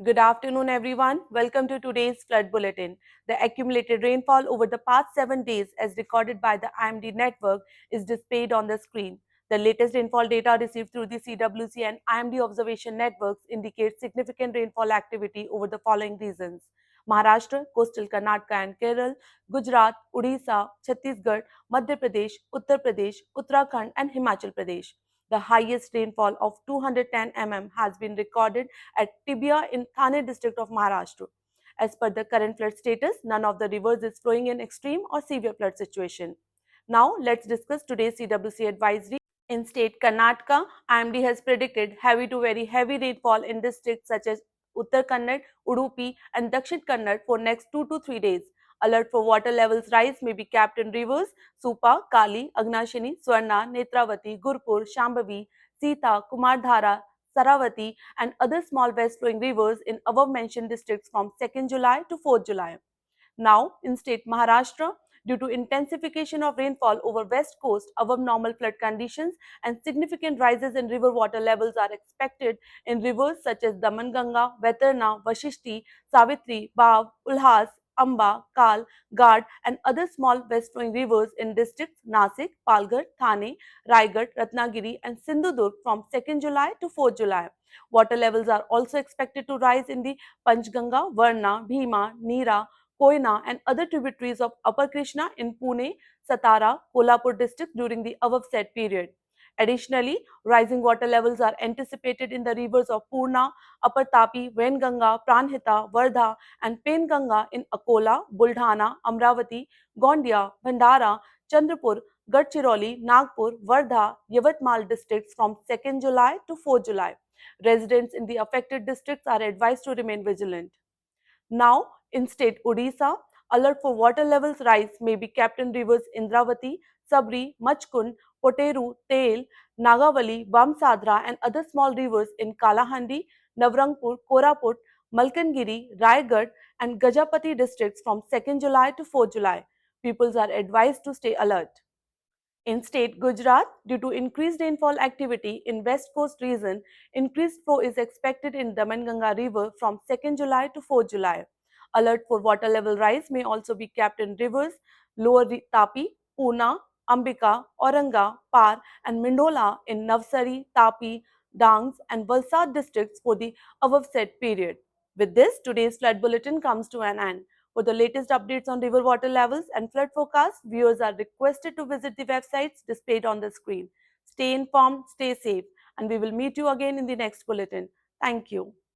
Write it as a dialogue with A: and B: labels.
A: Good afternoon, everyone. Welcome to today's flood bulletin. The accumulated rainfall over the past 7 days, as recorded by the IMD network, is displayed on the screen. The latest rainfall data received through the CWC and IMD observation networks indicates significant rainfall activity over the following regions: Maharashtra, coastal Karnataka and Kerala, Gujarat, Odisha, Chhattisgarh, Madhya Pradesh, Uttar Pradesh, Uttarakhand, and Himachal Pradesh. The highest rainfall of 210 mm has been recorded at Tibia in Thane district of Maharashtra. As per the current flood status, none of the rivers is flowing in extreme or severe flood situation. Now, let's discuss today's CWC advisory. In state Karnataka, IMD has predicted heavy to very heavy rainfall in districts such as Uttar Kannad, Udupi, and Dakshin Kannad for next 2 to 3 days. Alert for water levels rise may be kept in rivers Supa, Kali, Agnashini, Swarna, Netravati, Gurpur, Shambhavi, Sita, Kumardhara, Saravati, and other small west flowing rivers in above mentioned districts from 2nd July to 4th July. Now, in state Maharashtra, due to intensification of rainfall over west coast, above normal flood conditions and significant rises in river water levels are expected in rivers such as Damanganga, Vetarna, Vashishti, Savitri, Bav, Ulhas, Amba, Kal, Gad, and other small west flowing rivers in districts Nasik, Palghar, Thane, Raigad, Ratnagiri, and Sindhudurg from 2nd July to 4th July. Water levels are also expected to rise in the Panchganga, Varna, Bhima, Neera, Koyna, and other tributaries of Upper Krishna in Pune, Satara, Kolhapur district during the above said period. Additionally, rising water levels are anticipated in the rivers of Purna, Upper Tapi, Venganga, Pranhita, Vardha, and Penganga in Akola, Buldhana, Amravati, Gondia, Bhandara, Chandrapur, Gadchiroli, Nagpur, Wardha, Yavatmal districts from 2nd July to 4th July. Residents in the affected districts are advised to remain vigilant. Now, in state Odisha, alert for water levels rise may be kept in rivers Indravati, Sabri, Machkund, Poteru, Tail, Nagavali, Vamsadra, and other small rivers in Kalahandi, Navrangpur, Koraput, Malkangiri, Raigad, and Gajapati districts from 2nd July to 4th July. Peoples are advised to stay alert. In state Gujarat, due to increased rainfall activity in West Coast region, increased flow is expected in Damanganga River from 2nd July to 4th July. Alert for water level rise may also be kept in rivers Lower Tapi, Puna, Ambika, Auranga, Par, and Mindola in Navsari, Tapi, Dangs, and Valsad districts for the above said period. With this, today's flood bulletin comes to an end. For the latest updates on river water levels and flood forecasts, viewers are requested to visit the websites displayed on the screen. Stay informed, stay safe, and we will meet you again in the next bulletin. Thank you.